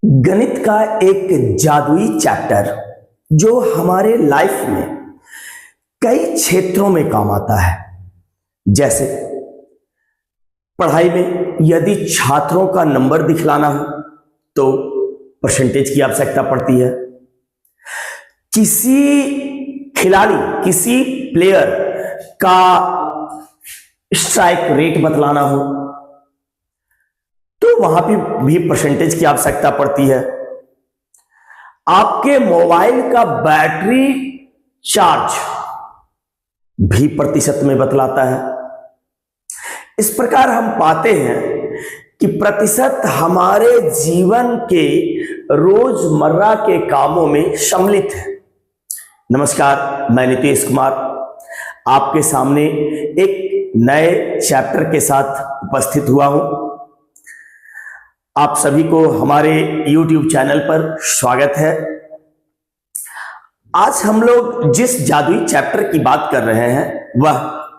गणित का एक जादुई चैप्टर जो हमारे लाइफ में कई क्षेत्रों में काम आता है। जैसे पढ़ाई में यदि छात्रों का नंबर दिखलाना हो तो परसेंटेज की आवश्यकता पड़ती है। किसी खिलाड़ी, किसी प्लेयर का स्ट्राइक रेट बतलाना हो तो वहां भी परसेंटेज की आवश्यकता पड़ती है। आपके मोबाइल का बैटरी चार्ज भी प्रतिशत में बतलाता है। इस प्रकार हम पाते हैं कि प्रतिशत हमारे जीवन के रोजमर्रा के कामों में सम्मिलित है। नमस्कार, मैं नीतीश कुमार आपके सामने एक नए चैप्टर के साथ उपस्थित हुआ हूं। आप सभी को हमारे YouTube चैनल पर स्वागत है। आज हम लोग जिस जादुई चैप्टर की बात कर रहे हैं वह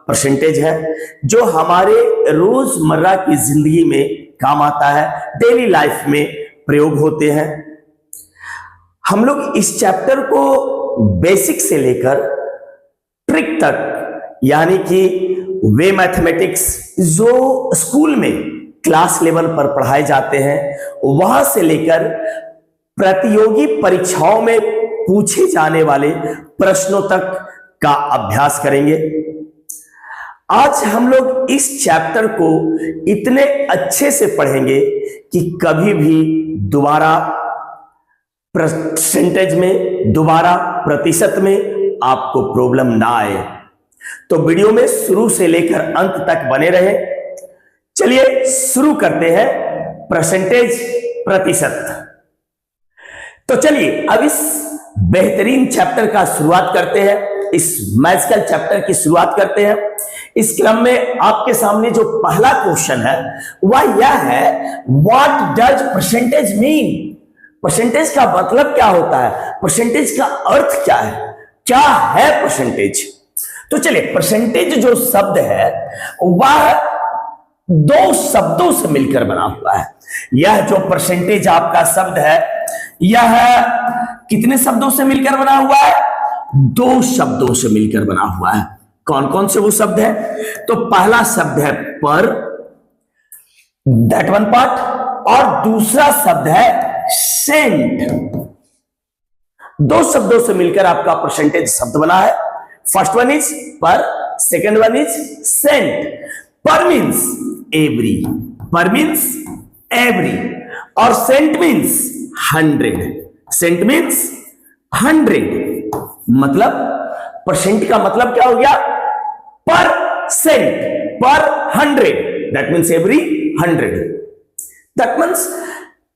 परसेंटेज है, जो हमारे रोजमर्रा की जिंदगी में काम आता है, डेली लाइफ में प्रयोग होते हैं। हम लोग इस चैप्टर को बेसिक से लेकर ट्रिक तक, यानी कि वे मैथमेटिक्स जो स्कूल में क्लास लेवल पर पढ़ाए जाते हैं, वहां से लेकर प्रतियोगी परीक्षाओं में पूछे जाने वाले प्रश्नों तक का अभ्यास करेंगे। आज हम लोग इस चैप्टर को इतने अच्छे से पढ़ेंगे कि कभी भी दोबारा परसेंटेज में, दोबारा प्रतिशत में आपको प्रॉब्लम ना आए। तो वीडियो में शुरू से लेकर अंत तक बने रहे। चलिए शुरू करते हैं परसेंटेज, प्रतिशत। तो चलिए अब इस बेहतरीन चैप्टर का शुरुआत करते हैं, इस मैजिकल चैप्टर की शुरुआत करते हैं। इस क्रम में आपके सामने जो पहला क्वेश्चन है वह यह है, what does percentage mean? Percentage का मतलब क्या होता है? परसेंटेज का अर्थ क्या है? क्या है परसेंटेज? तो चलिए, परसेंटेज जो शब्द है वह दो शब्दों से मिलकर बना हुआ है। यह जो परसेंटेज आपका शब्द है, यह कितने शब्दों से मिलकर बना हुआ है? दो शब्दों से मिलकर बना हुआ है। कौन कौन से वो शब्द है? तो पहला शब्द है पर, दैट वन पार्ट, और दूसरा शब्द है सेंट। दो शब्दों से मिलकर आपका परसेंटेज शब्द बना है। First one is per, second one is cent. Per means every, per means every, और सेंट मीन्स 100। Cent means 100। मतलब परसेंट का मतलब क्या हो गया? पर सेंट, पर 100, that means every 100। That means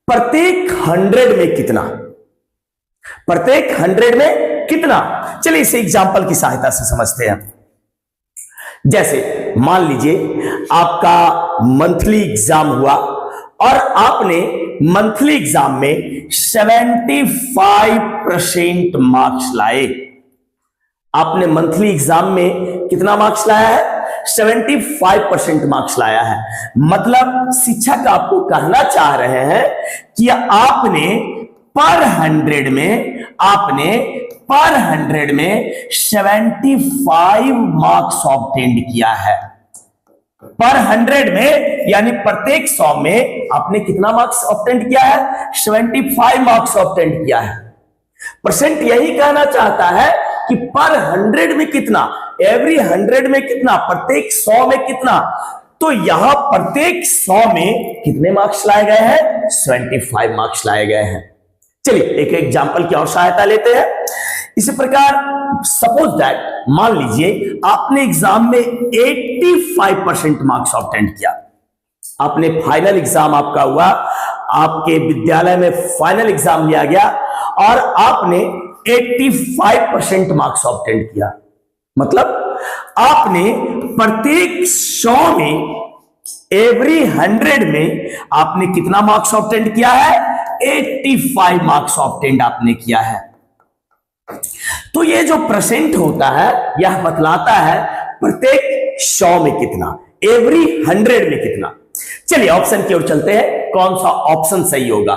प्रत्येक 100 में कितना? प्रत्येक 100 में कितना? चलिए इसे एग्जांपल की सहायता से समझते हैं। जैसे मान लीजिए आपका मंथली एग्जाम हुआ और आपने मंथली एग्जाम में 75% मार्क्स लाए। आपने मंथली एग्जाम में कितना मार्क्स लाया है? 75% मार्क्स लाया है। मतलब शिक्षक आपको कहना चाह रहे हैं कि आपने पर 100 में 75 मार्क्स ऑब्टेन किया है। पर 100 में, यानी प्रत्येक 100 में आपने कितना मार्क्स ऑब्टेन किया है? 75 मार्क्स ऑब्टेन किया है। परसेंट यही कहना चाहता है कि पर 100 में कितना, एवरी 100 में कितना, प्रत्येक 100 में कितना। तो यहां प्रत्येक 100 में कितने मार्क्स लाए गए हैं? 75 मार्क्स लाए गए हैं। चलिए एक एग्जांपल की और सहायता लेते हैं। इसी प्रकार सपोज दैट, मान लीजिए आपने एग्जाम में 85% मार्क्स ऑब्टेन किया। आपने फाइनल एग्जाम आपका हुआ, आपके विद्यालय में फाइनल एग्जाम लिया गया और आपने 85% मार्क्स ऑब्टेन किया। मतलब आपने प्रत्येक 100 में, एवरी 100 में आपने कितना मार्क्स ऑब्टेन किया है? 85 मार्क्स ऑब्टेन आपने किया है। तो ये जो परसेंट होता है यह बतलाता है प्रत्येक 100 में कितना, एवरी 100 में कितना। चलिए ऑप्शन की ओर चलते हैं, कौन सा ऑप्शन सही होगा।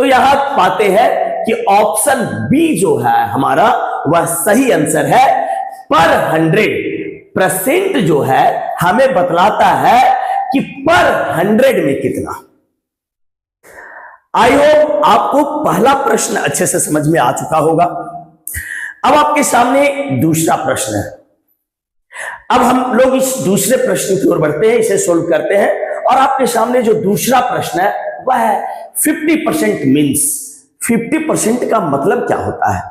तो यहां पाते हैं कि ऑप्शन बी जो है हमारा वह सही आंसर है। पर 100% जो है हमें बतलाता है कि पर 100 में कितना। आई होप आपको पहला प्रश्न अच्छे से समझ में आ चुका होगा। अब आपके सामने दूसरा प्रश्न है। अब हम लोग इस दूसरे प्रश्न की ओर बढ़ते हैं, इसे सोल्व करते हैं। और आपके सामने जो दूसरा प्रश्न है वह है 50% मीन्स। 50% का मतलब क्या होता है?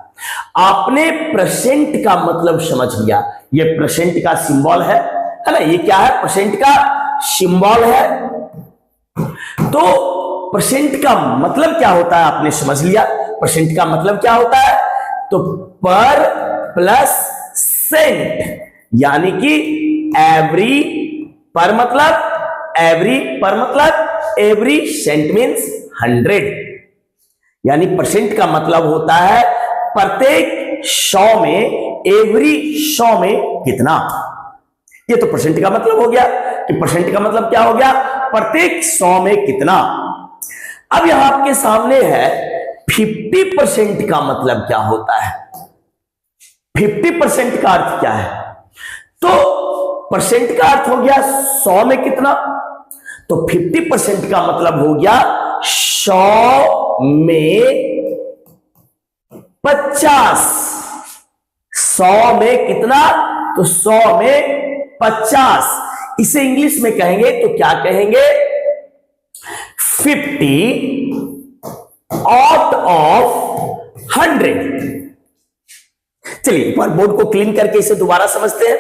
आपने परसेंट का मतलब समझ लिया। ये परसेंट का सिंबल है ना? ये क्या है? परसेंट का सिंबल है। तो परसेंट का मतलब क्या होता है आपने समझ लिया। परसेंट का मतलब क्या होता है? तो पर प्लस सेंट, यानी कि एवरी पर मतलब एवरी सेंट मीन्स 100। यानी परसेंट का मतलब होता है प्रत्येक 100 में, एवरी 100 में कितना। ये तो परसेंट का मतलब हो गया कि परसेंट का मतलब क्या हो गया? प्रत्येक 100 में कितना। अब यहां आपके सामने है 50% का मतलब क्या होता है? 50% का अर्थ क्या है? तो परसेंट का अर्थ हो गया 100 में कितना, तो 50% का मतलब हो गया 100 में 50। 100 में कितना? तो 100 में 50। इसे इंग्लिश में कहेंगे तो क्या कहेंगे? 50 आउट ऑफ 100। चलिए एक बार बोर्ड को क्लीन करके इसे दोबारा समझते हैं।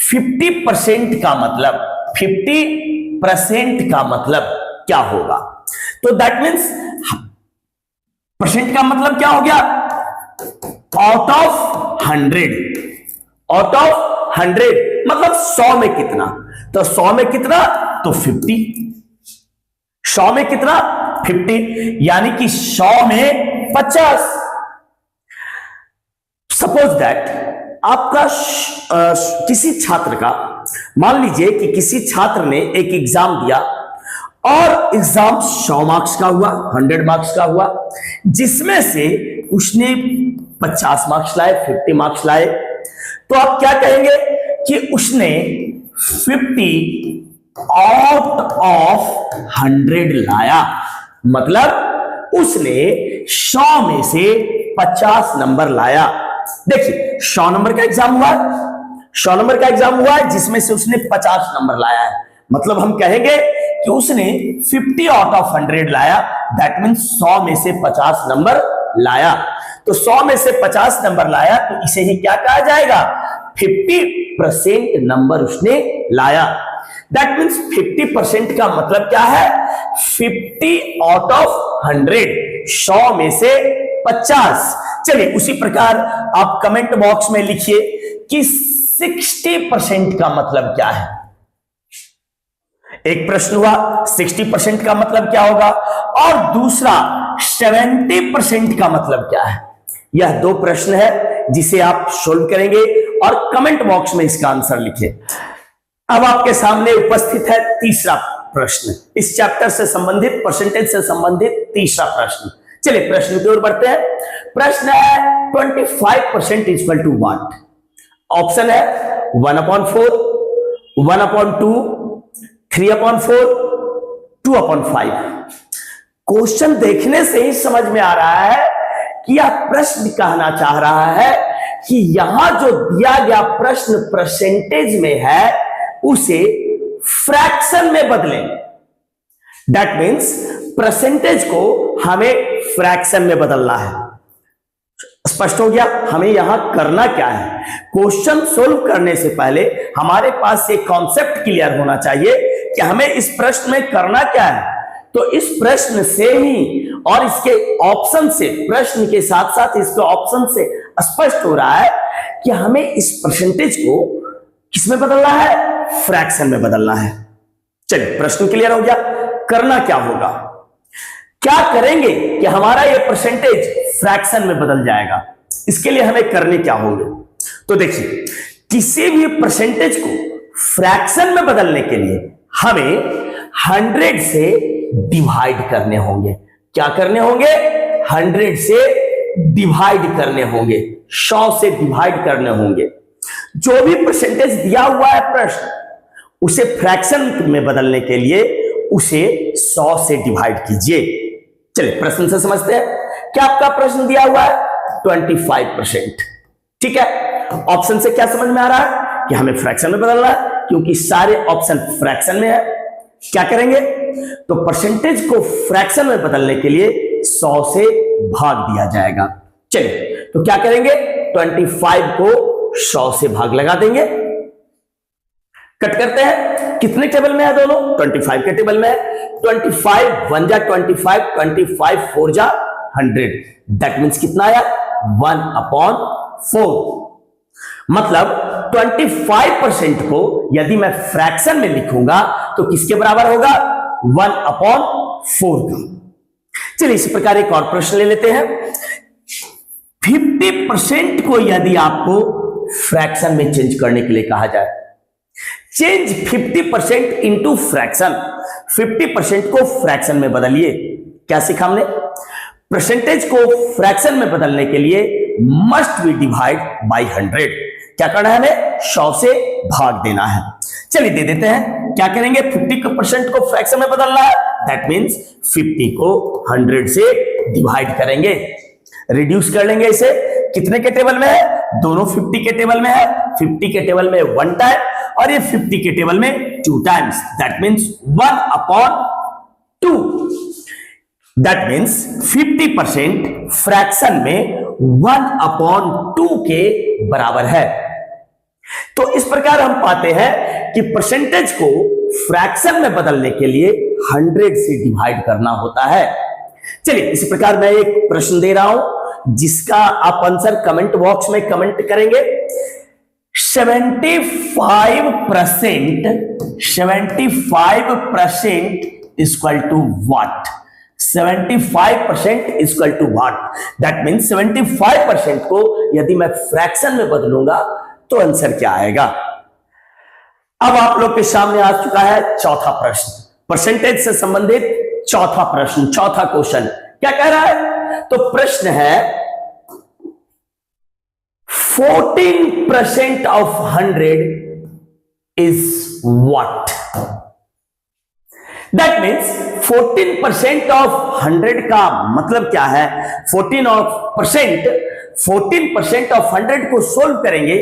50% का मतलब, 50% का मतलब क्या होगा? तो दैट मीन्स परसेंट का मतलब क्या हो गया? Out of 100। आउट ऑफ 100 मतलब 100 में कितना। तो 100 में कितना? तो 50। 100 में कितना? 50, यानी कि 100 में 50। सपोज दैट आपका किसी छात्र का, मान लीजिए कि किसी छात्र ने एक एग्जाम दिया और एग्जाम 100 मार्क्स का हुआ, 100 मार्क्स का हुआ, जिसमें से उसने 50 मार्क्स लाए, 50 मार्क्स लाए। तो आप क्या कहेंगे कि उसने 50 आउट ऑफ 100 लाया, मतलब उसने 100 में से 50 नंबर लाया। देखिए 100 नंबर का एग्जाम हुआ, 100 नंबर का एग्जाम हुआ है जिसमें से उसने 50 नंबर लाया है, मतलब हम कहेंगे कि उसने 50 आउट ऑफ 100 लाया। दैट मीन्स 100 में से 50 नंबर लाया। तो 100 में से 50 नंबर लाया तो इसे ही क्या कहा जाएगा? 50% नंबर उसने लाया। दैट मीन्स 50% का मतलब क्या है? 50 आउट ऑफ 100, 100 में से 50। चलिए उसी प्रकार आप कमेंट बॉक्स में लिखिए कि 60% का मतलब क्या है। एक प्रश्न हुआ 60% का मतलब क्या होगा, और दूसरा 70% का मतलब क्या है। यह दो प्रश्न है जिसे आप सोल्व करेंगे और कमेंट बॉक्स में इसका आंसर लिखिए। अब आपके सामने उपस्थित है तीसरा प्रश्न, इस चैप्टर से संबंधित, परसेंटेज से संबंधित तीसरा प्रश्न। चलिए प्रश्न की ओर बढ़ते हैं। प्रश्न है 25% इक्वल टू व्हाट। ऑप्शन है 1/4, 1/2, 3/4, 2/5। क्वेश्चन देखने से ही समझ में आ रहा है कि यह प्रश्न कहना चाह रहा है कि यहां जो दिया गया प्रश्न परसेंटेज में है उसे फ्रैक्शन में बदलें। दैट मीन्स परसेंटेज को हमें फ्रैक्शन में बदलना है। स्पष्ट हो गया? हमें यहां करना क्या है? क्वेश्चन सोल्व करने से पहले हमारे पास एक कॉन्सेप्ट क्लियर होना चाहिए कि हमें इस प्रश्न में करना क्या है। तो इस प्रश्न से ही और इसके ऑप्शन से, प्रश्न के साथ साथ इसके ऑप्शन से स्पष्ट हो रहा है कि हमें इस परसेंटेज को किसमें बदलना है? फ्रैक्शन में बदलना है। चलिए प्रश्न क्लियर हो गया। करना क्या होगा? क्या करेंगे कि हमारा ये परसेंटेज फ्रैक्शन में बदल जाएगा? इसके लिए हमें करने क्या होंगे? तो देखिए किसी भी परसेंटेज को फ्रैक्शन में बदलने के लिए हमें 100 से डिवाइड करने होंगे। क्या करने होंगे? 100 से डिवाइड करने होंगे, 100 से डिवाइड करने होंगे। जो भी परसेंटेज दिया हुआ है प्रश्न, उसे फ्रैक्शन में बदलने के लिए उसे 100 से डिवाइड कीजिए। चलिए प्रश्न से समझते हैं। क्या आपका प्रश्न दिया हुआ है? 25%। ठीक है, ऑप्शन से क्या समझ में आ रहा है कि हमें फ्रैक्शन में बदलना है, क्योंकि सारे ऑप्शन फ्रैक्शन में है। क्या करेंगे? तो परसेंटेज को फ्रैक्शन में बदलने के लिए 100 से भाग दिया जाएगा। चलिए तो क्या करेंगे? 25 को 100 से भाग लगा देंगे। कट करते हैं। कितने टेबल में है दोनों? 25 के टेबल में है। 25 1 जा 25, 25 4 जा 100। दैट मीन्स कितना आया? 1/4। मतलब 25% को यदि मैं फ्रैक्शन में लिखूंगा तो किसके बराबर होगा? 1/4 का। चलिए इसी प्रकार एक और प्रश्न ले लेते हैं। 50% को यदि आपको फ्रैक्शन में चेंज करने के लिए कहा जाए, चेंज 50% इंटू फ्रैक्शन, 50% को फ्रैक्शन में बदलिए। क्या सीखा हमने? परसेंटेज को फ्रैक्शन में बदलने के लिए मस्ट बी डिवाइड बाय 100। क्या करना है? हमें 100 से भाग देना है। चलिए दे देते हैं। क्या करेंगे? 50% को फ्रैक्शन में बदलना है, दैट मीन्स 50 को 100 से डिवाइड करेंगे। रिड्यूस कर लेंगे इसे। कितने के टेबल में है? दोनों 50 के टेबल में है। 50 के टेबल में 1 टाइम और ये 50 के टेबल में 2 times, that means 1/2। That means 50% fraction में 1/2 के बराबर है। तो इस प्रकार हम पाते हैं कि परसेंटेज को फ्रैक्शन में बदलने के लिए 100 से डिवाइड करना होता है। चलिए इसी प्रकार मैं एक प्रश्न दे रहा हूं जिसका आप आंसर कमेंट बॉक्स में कमेंट करेंगे। 75% equal to what? 75% equal to what? That means 75% को यदि मैं फ्रैक्शन में बदलूंगा तो आंसर क्या आएगा? अब आप लोग के सामने आ चुका है चौथा प्रश्न, परसेंटेज से संबंधित चौथा प्रश्न, चौथा क्वेश्चन। क्या कह रहा है? तो प्रश्न है 14% of 100 is what? That means 14% of 100 का मतलब क्या है? 14% ऑफ 100 को सोल्व करेंगे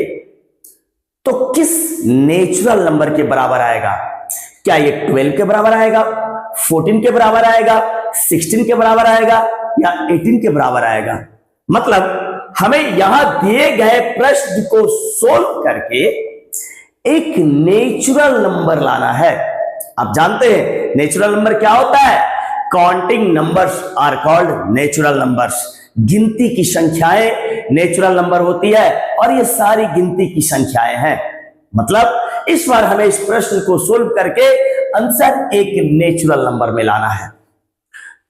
तो किस नेचुरल नंबर के बराबर आएगा? क्या ये 12 के बराबर आएगा, 14 के बराबर आएगा, 16 के बराबर आएगा या 18 के बराबर आएगा? मतलब हमें यहां दिए गए प्रश्न को सोल्व करके एक नेचुरल नंबर लाना है। आप जानते हैं नेचुरल नंबर क्या होता है? Counting numbers are called natural numbers. गिनती की संख्याएं नेचुरल नंबर होती है और ये सारी गिनती की संख्याएं हैं। मतलब इस बार हमें इस प्रश्न को सोल्व करके आंसर एक नेचुरल नंबर में लाना है।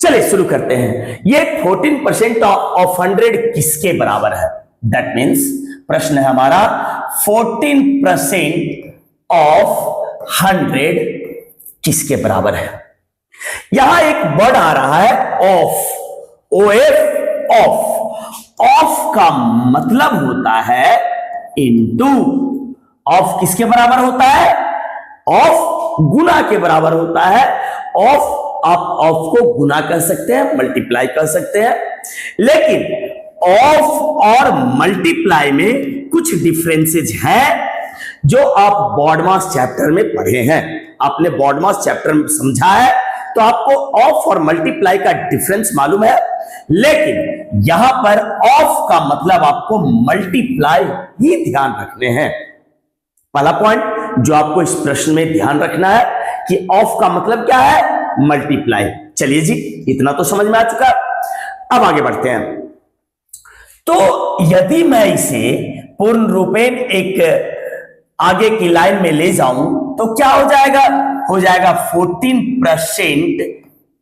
चलिए शुरू करते हैं। ये 14% ऑफ 100 किसके बराबर है? दैट मीन्स प्रश्न है हमारा 14% ऑफ 100 किसके बराबर है? यहां एक वर्ड आ रहा है ऑफ, OF, ऑफ का मतलब होता है इनटू। ऑफ किसके बराबर होता है? ऑफ गुना के बराबर होता है। ऑफ आप ऑफ को गुना कर सकते हैं, मल्टीप्लाई कर सकते हैं, लेकिन ऑफ और मल्टीप्लाई में कुछ डिफरेंसेज हैं जो आप बॉडमास चैप्टर में पढ़े हैं। आपने बॉडमास चैप्टर में समझा है तो आपको ऑफ और मल्टीप्लाई का डिफरेंस मालूम है, लेकिन यहां पर ऑफ का मतलब आपको मल्टीप्लाई ही ध्यान रखने हैं। पहला पॉइंट जो आपको इस प्रश्न में ध्यान रखना है कि ऑफ का मतलब क्या है? मल्टीप्लाई। चलिए जी, इतना तो समझ में आ चुका। अब आगे बढ़ते हैं। तो यदि मैं इसे पूर्ण रूपेण एक आगे की लाइन में ले जाऊं तो क्या हो जाएगा? हो जाएगा 14%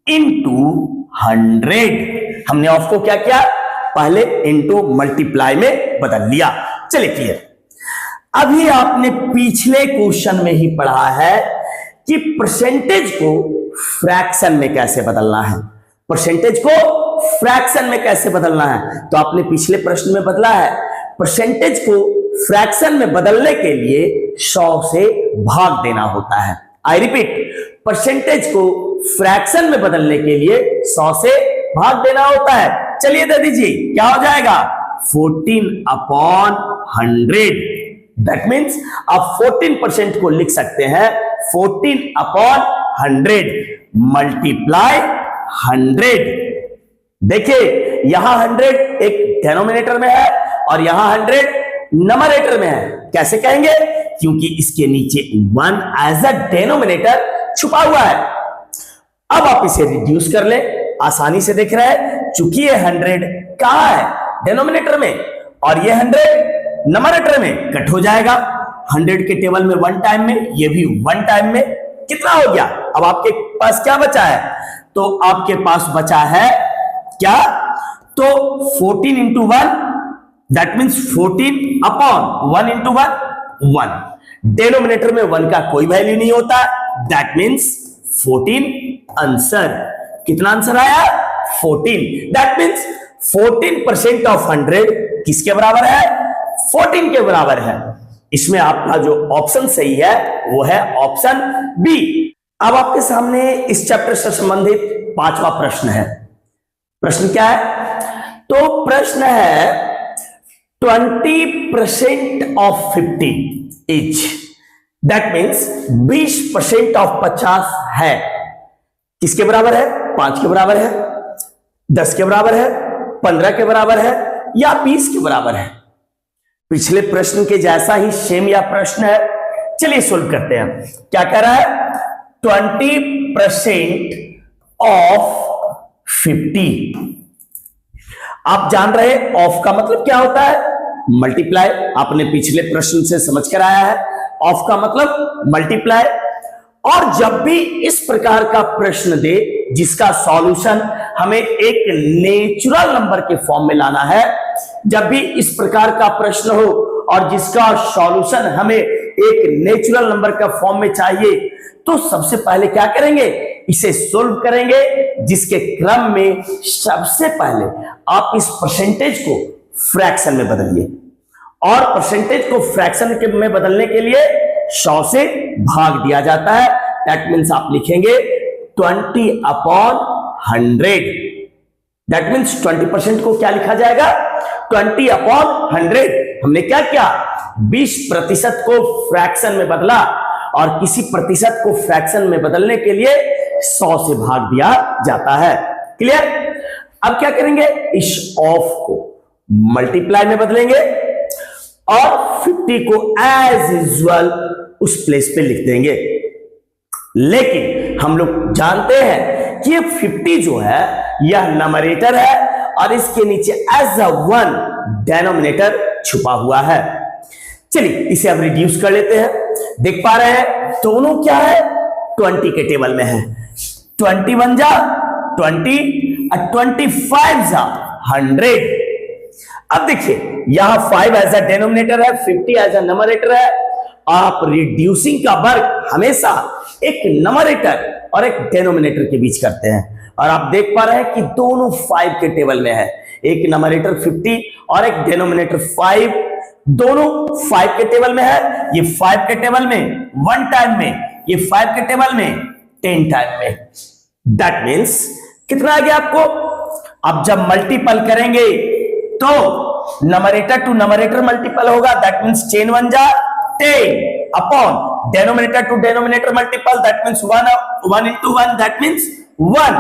इंटू 100। हमने ऑफ को क्या किया? पहले इंटू मल्टीप्लाई में बदल लिया। चलिए क्लियर। अभी आपने पिछले क्वेश्चन में ही पढ़ा है कि परसेंटेज को फ्रैक्शन में कैसे बदलना है। परसेंटेज को फ्रैक्शन में कैसे बदलना है, तो आपने पिछले प्रश्न में बदला है। परसेंटेज को फ्रैक्शन में बदलने के लिए 100 से भाग देना होता है। आई रिपीट, परसेंटेज को फ्रैक्शन में बदलने के लिए 100 से भाग देना होता है। चलिए दे दीजिए, क्या हो जाएगा 14/100। दैट मीन्स आप 14% को लिख सकते हैं 14/100 मल्टीप्लाई 100। देखिए यहां 100 एक डिनोमिनेटर में है और यहां 100 नमरेटर में है। कैसे कहेंगे, क्योंकि इसके नीचे 1 एज अ डिनोमिनेटर छुपा हुआ है। अब आप इसे रिड्यूस कर ले, आसानी से देख रहे हैं, चूंकि ये 100 कहां है, डिनोमिनेटर में, और ये 100 नमरेटर में, कट हो जाएगा। 100 के टेबल में 1 टाइम में, ये भी 1 टाइम में, कितना हो गया। अब आपके पास क्या बचा है, तो आपके पास बचा है क्या, तो 14 into 1, that means 14/1 into 1। Denominator में 1 का कोई वैल्यू नहीं होता, दैट मीन्स 14 आंसर। कितना आंसर आया, 14। दैट मीन्स 14% ऑफ 100 किसके बराबर है, 14 के बराबर है। इसमें आपका जो ऑप्शन सही है वो है ऑप्शन बी। अब आपके सामने इस चैप्टर से संबंधित 5वां प्रश्न है। प्रश्न क्या है, तो प्रश्न है 20% of 50 etch, that means 20% of 50 है, किसके बराबर है, 5 के बराबर है, 10 के बराबर है, 15 के बराबर है, या 20 के बराबर है। पिछले प्रश्न के जैसा ही सेम या प्रश्न है। चलिए सोल्व करते हैं। क्या कह रहा है, 20% ऑफ 50। आप जान रहे हैं ऑफ का मतलब क्या होता है, मल्टीप्लाई। आपने पिछले प्रश्न से समझ कर आया है, ऑफ का मतलब मल्टीप्लाई। और जब भी इस प्रकार का प्रश्न दे जिसका सॉल्यूशन हमें एक नेचुरल नंबर के फॉर्म में लाना है, जब भी इस प्रकार का प्रश्न हो और जिसका सॉल्यूशन हमें एक नेचुरल नंबर का फॉर्म में चाहिए, तो सबसे पहले क्या करेंगे, इसे सोल्व करेंगे, जिसके क्रम में सबसे पहले आप इस परसेंटेज को फ्रैक्शन में बदलिए। और परसेंटेज को फ्रैक्शन में बदलने के लिए 100 से भाग दिया जाता है। दैट मीन्स आप लिखेंगे 20/100। दैट मीन्स 20% को क्या लिखा जाएगा, 20/100। हमने क्या किया, 20% को फ्रैक्शन में बदला, और किसी प्रतिशत को फ्रैक्शन में बदलने के लिए 100 से भाग दिया जाता है। क्लियर। अब क्या करेंगे, इस ऑफ को मल्टीप्लाई में बदलेंगे और 50 को एज यूजुअल उस प्लेस पे लिख देंगे। लेकिन हम लोग जानते हैं कि ये 50 जो है यह नमरेटर है और इसके नीचे एज अ 1 डिनोमिनेटर छुपा हुआ है। चलिए इसे अब रिड्यूस कर लेते हैं। देख पा रहे हैं दोनों क्या है, 20 के टेबल में है। 21 जा 20 और 25 जा 100। अब देखिए यहां 5 एज अ डिनोमिनेटर है, 50 एज अ नमरेटर है। आप रिड्यूसिंग का वर्क हमेशा एक नमरेटर और एक डिनोमिनेटर के बीच करते हैं, और आप देख पा रहे हैं कि दोनों 5 के टेबल में है। एक नमरेटर 50 और एक डिनोमिनेटर 5, दोनों 5 के टेबल में है। ये 5 के टेबल में 1 टाइम में, ये 5 के टेबल में 10 टाइम में। दैट मीन्स कितना आ गया आपको, अब जब मल्टीपल करेंगे तो नमरेटर टू नमरेटर मल्टीपल होगा। दैट मीन्स 10 1 जा 10 upon denominator to denominator multiple, that means 1 into 1, that means 1।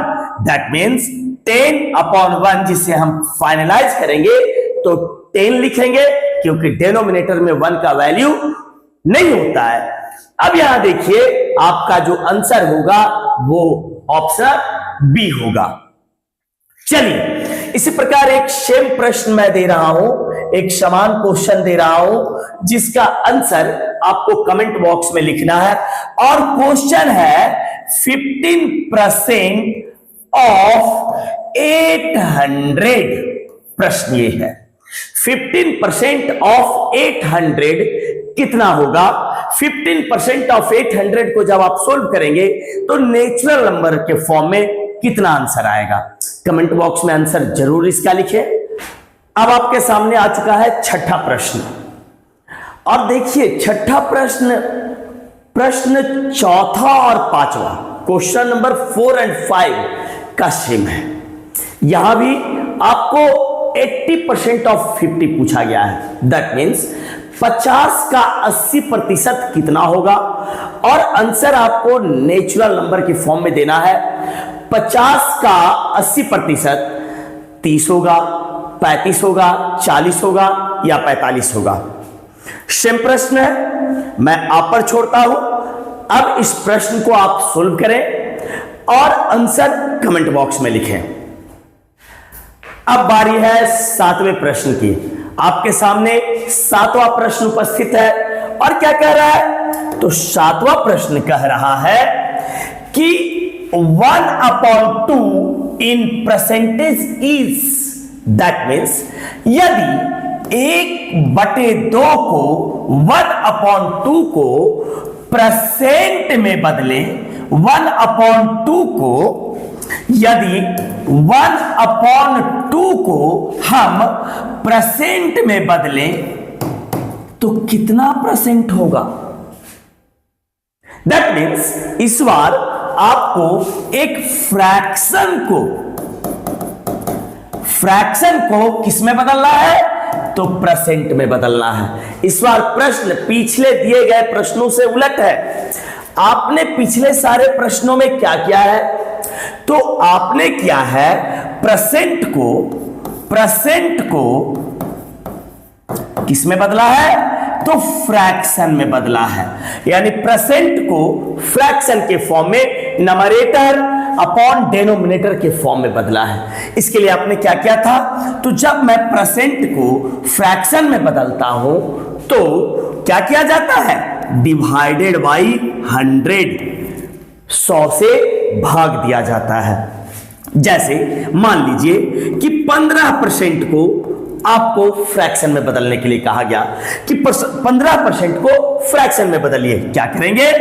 That means 10/1, जिसे हम फाइनलाइज करेंगे तो 10 लिखेंगे, क्योंकि डिनोमिनेटर में 1 का वैल्यू नहीं होता है। अब यहां देखिए आपका जो आंसर होगा वो ऑप्शन बी होगा। चलिए इसी प्रकार एक सेम प्रश्न मैं दे रहा हूं, एक समान क्वेश्चन दे रहा हूं, जिसका आंसर आपको कमेंट बॉक्स में लिखना है। और क्वेश्चन है 15% ऑफ 800। प्रश्न ये है 15% ऑफ 800 कितना होगा। 15% ऑफ 800 को जब आप सोल्व करेंगे तो नेचुरल नंबर के फॉर्म में कितना आंसर आएगा? कमेंट बॉक्स में आंसर जरूर इसका लिखें। अब आपके सामने आ चुका है छठा प्रश्न, और देखिए छठा प्रश्न चौथा और पांचवा, क्वेश्चन नंबर 4 और 5 का सेम है। यहां भी आपको 80% ऑफ 50 पूछा गया है। दैट मीन्स 50 का 80% कितना होगा, और आंसर आपको नेचुरल नंबर की फॉर्म में देना है। 50 का 80% 30 होगा, 35 होगा, 40 होगा या 45 होगा। सेम प्रश्न है, मैं आप पर छोड़ता हूं। अब इस प्रश्न को आप सोल्व करें और आंसर कमेंट बॉक्स में लिखें। अब बारी है 7वें प्रश्न की। आपके सामने 7वां प्रश्न उपस्थित है, और क्या कह रहा है? तो 7वां प्रश्न कह रहा है कि 1/2 in percentage is, that means यदि 1/2 को 1/2 को परसेंट में बदले, 1/2 को यदि 1/2 को हम परसेंट में बदलें तो कितना परसेंट होगा? दैट मीन्स इस बार आपको एक फ्रैक्शन को किसमें बदलना है? तो परसेंट में बदलना है। इस बार प्रश्न पिछले दिए गए प्रश्नों से उलट है। आपने पिछले सारे प्रश्नों में क्या किया है? तो आपने किया है परसेंट को किसमें बदला है? तो फ्रैक्शन में बदला है। यानी परसेंट को फ्रैक्शन के फॉर्म में, नंबरेटर अपॉन डिनोमिनेटर के फॉर्म में बदला है। इसके लिए आपने क्या किया था? तो जब मैं परसेंट को फ्रैक्शन में बदलता हूं तो क्या किया जाता है? डिवाइडेड बाई 100, 100 से भाग दिया जाता है। जैसे मान लीजिए कि 15% को आपको फ्रैक्शन में बदलने के लिए कहा गया कि 15% को फ्रैक्शन में बदलिए। क्या करेंगे?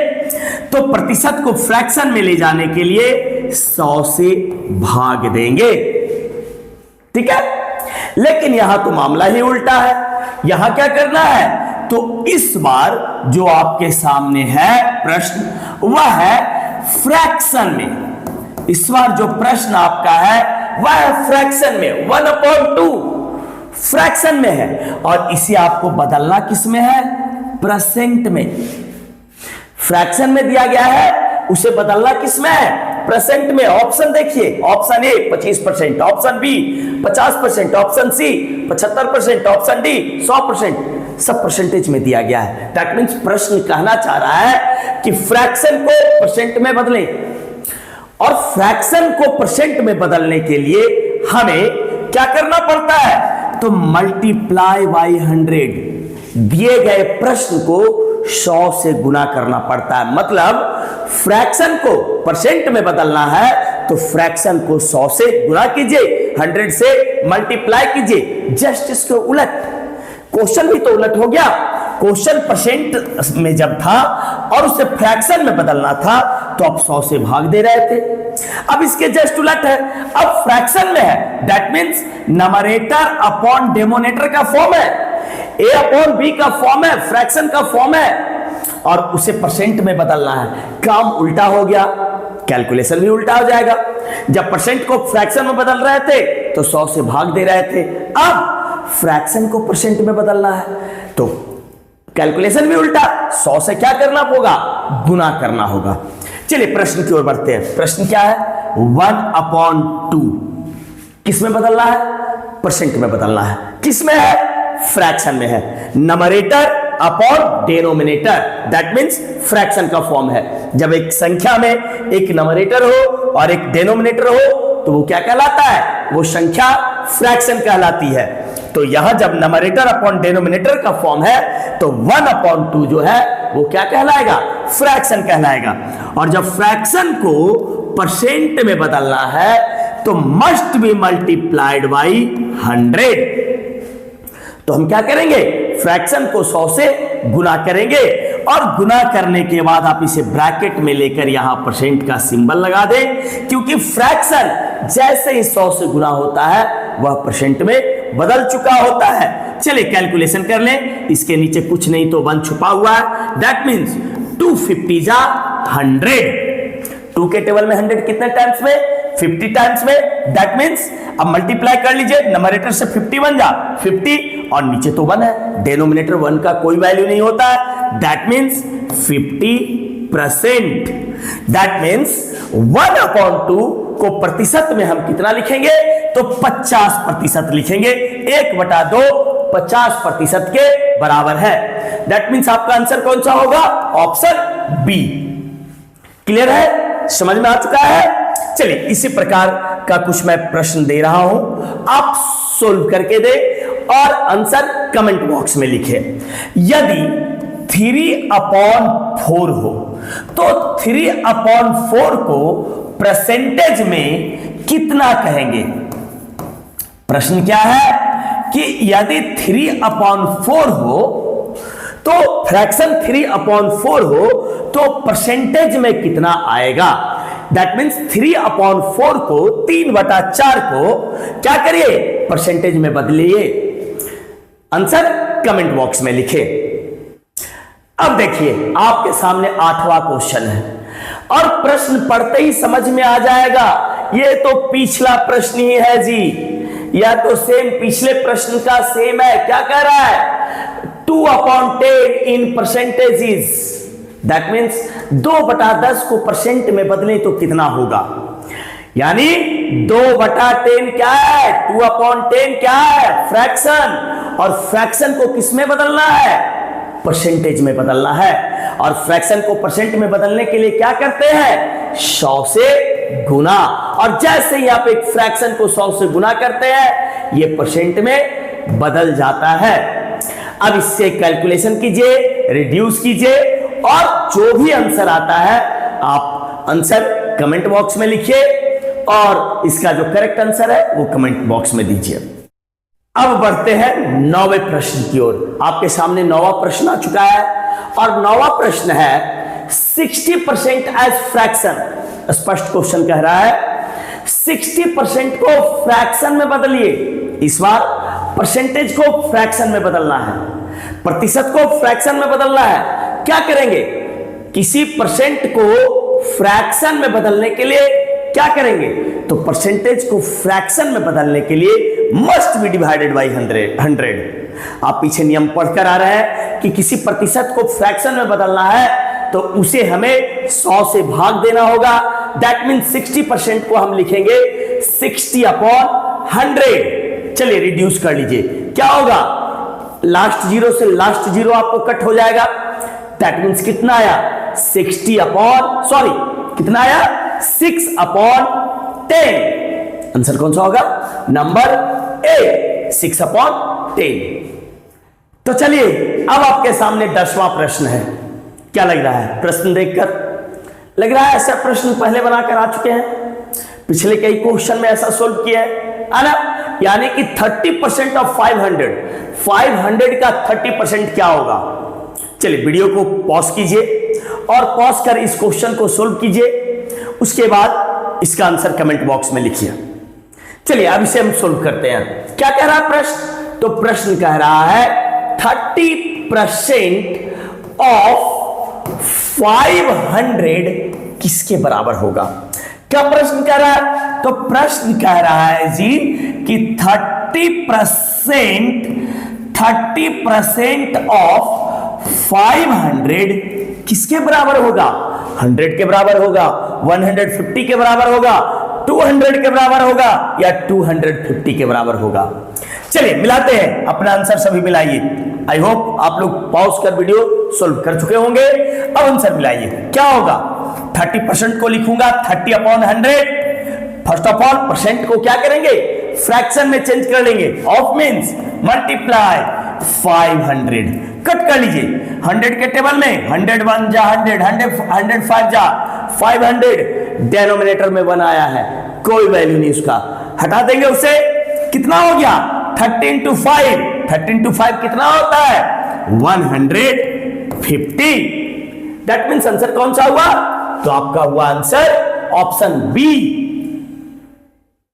तो प्रतिशत को फ्रैक्शन में ले जाने के लिए 100 से भाग देंगे। ठीक है, लेकिन यहां तो मामला ही उल्टा है। यहां क्या करना है? तो इस बार जो आपके सामने है प्रश्न, वह है फ्रैक्शन में। इस बार जो प्रश्न आपका है वह है फ्रैक्शन में, 1/2 फ्रैक्शन में है, और इसे आपको बदलना किस में है? परसेंट में। फ्रैक्शन में दिया गया है, उसे बदलना किस में है? परसेंट में। ऑप्शन देखिए, option A 25%, option B 50%, option C 75%, option D 100%, सब परसेंटेज में दिया गया है। दैट मीन्स प्रश्न कहना चाह रहा है कि फ्रैक्शन को परसेंट में बदलें, और फ्रैक्शन को परसेंट में बदलने के लिए हमें क्या करना पड़ता है? तो मल्टीप्लाई बाई 100, दिए गए प्रश्न को 100 से गुना करना पड़ता है। मतलब फ्रैक्शन को परसेंट में बदलना है तो फ्रैक्शन को 100 से गुना कीजिए, 100 से मल्टीप्लाई कीजिए। जस्ट इसके उलट, क्वेश्चन भी तो उलट हो गया। क्वेश्चन परसेंट में जब था और उसे फ्रैक्शन में बदलना था तो आप 100 से भाग दे रहे थे। अब इसके जस्ट उलट है, अब फ्रैक्शन में है। That means numerator upon denominator का फॉर्म है, ए अपॉन बी का फॉर्म है, फ्रैक्शन का फॉर्म है, और उसे परसेंट में बदलना है। काम उल्टा हो गया, कैलकुलेशन भी उल्टा हो जाएगा। जब परसेंट को फ्रैक्शन में बदल रहे थे तो 100 से भाग दे रहे थे, अब फ्रैक्शन को परसेंट में बदलना है तो कैलकुलेशन भी उल्टा, 100 से क्या करना होगा? गुना करना होगा। चलिए प्रश्न की ओर बढ़ते हैं। प्रश्न क्या है? 1/2 किस में बदलना है? परसेंट में बदलना है। किस में है? फ्रैक्शन में है। Numerator upon denominator, that means fraction का फॉर्म है। जब एक संख्या में एक नंबरेटर हो और एक डिनोमिनेटर हो तो वो क्या कहलाता है? वो संख्या फ्रैक्शन कहलाती है। तो यहां जब नंबरेटर अपॉन डिनोमिनेटर का फॉर्म है तो 1/2 जो है वो क्या कहलाएगा? फ्रैक्शन कहलाएगा। और जब फ्रैक्शन को परसेंट में बदलना है तो मस्ट बी मल्टीप्लाइड बाई 100। तो हम क्या करेंगे? फ्रैक्शन को 100 से गुना करेंगे और गुना करने के बाद आप इसे ब्रैकेट में लेकर यहां परसेंट का सिंबल लगा दें, क्योंकि फ्रैक्शन जैसे ही 100 से गुना होता है वह परसेंट में बदल चुका होता है। चलिए कैलकुलेशन कर लें। इसके नीचे कुछ नहीं तो 1 छुपा हुआ है। दैट मीन्स 250 जा 100। 2 के टेबल में 100 कितने टाइम्स में? 50 टाइम्स में। दैट मीन्स अब मल्टीप्लाई कर लीजिए, नंबरेटर से 51 जा 50 और नीचे तो 1 है, डिनोमिनेटर 1 का कोई वैल्यू नहीं होता है। That means 50%। दैट मीन्स 1/2 को प्रतिशत में हम कितना लिखेंगे? तो 50% लिखेंगे। 1/2 50% के बराबर है। दैट मीन्स आपका आंसर कौन सा होगा? Option B. क्लियर है? समझ में आ चुका है? चलिए इसी प्रकार का कुछ मैं प्रश्न दे रहा हूं, आप सोल्व करके दे और आंसर कमेंट बॉक्स में लिखे। यदि 3/4 हो तो 3/4 को परसेंटेज में कितना कहेंगे? प्रश्न क्या है कि यदि 3/4 हो तो फ्रैक्शन 3/4 हो तो परसेंटेज में कितना आएगा? दैट मीन्स 3/4 को 3/4 को क्या करिए? परसेंटेज में बदलिए। आंसर कमेंट बॉक्स में लिखे। अब देखिए आपके सामने 8वां क्वेश्चन है और प्रश्न पढ़ते ही समझ में आ जाएगा, ये तो पिछला प्रश्न ही है जी, या तो सेम पिछले प्रश्न का सेम है। क्या कह रहा है? 2/10 इन परसेंटेजेस। दैट मीन्स 2/10 को परसेंट में बदलें तो कितना होगा? यानी 2/10 क्या है? 2/10 क्या है? फ्रैक्शन। और फ्रैक्शन को किस में बदलना है? परसेंटेज में बदलना है। और फ्रैक्शन को परसेंट में बदलने के लिए क्या करते हैं? 100 से गुना। और जैसे ही आप एक फ्रैक्शन को 100 से गुना करते हैं ये परसेंट में बदल जाता है। अब इससे कैलकुलेशन कीजिए, रिड्यूस कीजिए और जो भी आंसर आता है आप आंसर कमेंट बॉक्स में लिखिए और इसका जो करेक्ट आंसर है वो कमेंट बॉक्स में दीजिए। अब बढ़ते हैं 9वें प्रश्न की ओर। आपके सामने 9वां प्रश्न आ चुका है और 9वां प्रश्न है 60% एज फ्रैक्शन। स्पष्ट क्वेश्चन कह रहा है 60% को फ्रैक्शन में बदलिए। इस बार परसेंटेज को फ्रैक्शन में बदलना है, प्रतिशत को फ्रैक्शन में बदलना है। क्या करेंगे? किसी परसेंट को फ्रैक्शन में बदलने के लिए क्या करेंगे? तो परसेंटेज को फ्रैक्शन में बदलने के लिए मस्ट बी डिवाइडेड बाई 100। आप पीछे नियम पढ़कर आ रहे हैं कि किसी प्रतिशत को फ्रैक्शन में बदलना है तो उसे हमें 100 से भाग देना होगा। दैट मीन्स 60% को हम लिखेंगे 60/100। चलिए रिड्यूस कर लीजिए, क्या होगा? लास्ट जीरो से लास्ट जीरो आपको कट हो जाएगा। दैट मीन्स कितना आया? कितना आया? 6/10। आंसर कौन सा होगा? Number A, 6/10। तो चलिए अब आपके सामने 10वां प्रश्न है। क्या लग रहा है प्रश्न देखकर? लग रहा है ऐसा प्रश्न पहले बनाकर आ चुके हैं, पिछले कई क्वेश्चन में ऐसा सोल्व किया है ना। यानी कि 30% ऑफ 500 का 30% क्या होगा? चलिए वीडियो को पॉज कीजिए और पॉज कर इस क्वेश्चन को सोल्व कीजिए, उसके बाद इसका आंसर कमेंट बॉक्स में लिखिए। चलिए अब इसे हम सोल्व करते हैं। क्या कह रहा है प्रश्न? तो प्रश्न कह रहा है 30% ऑफ 500 किसके बराबर होगा? क्या प्रश्न कह रहा है? तो प्रश्न कह रहा है जी कि 30% ऑफ 500 किसके बराबर होगा? 100 के बराबर होगा, 150 के बराबर होगा, 200 के बराबर होगा या 250 के बराबर होगा। चलिए मिलाते हैं, अपना आंसर सभी मिलाइए। आई होप आप लोग पॉज कर वीडियो सॉल्व कर चुके होंगे। अब आंसर मिलाइए, क्या होगा? 30% को लिखूंगा 30/100। फर्स्ट ऑफ ऑल परसेंट को क्या करेंगे? फ्रैक्शन में चेंज कर लेंगे। Of means multiply 500। कट कर लीजिए 100 के टेबल में 101 जा 105 जा 500। डिनोमिनेटर में 1 आया है, कोई वैल्यू नहीं उसका, हटा देंगे उसे। कितना हो गया? 30 into 5 कितना होता है? 120। 50। दैट मीन्स आंसर कौन सा हुआ? तो आपका हुआ आंसर ऑप्शन बी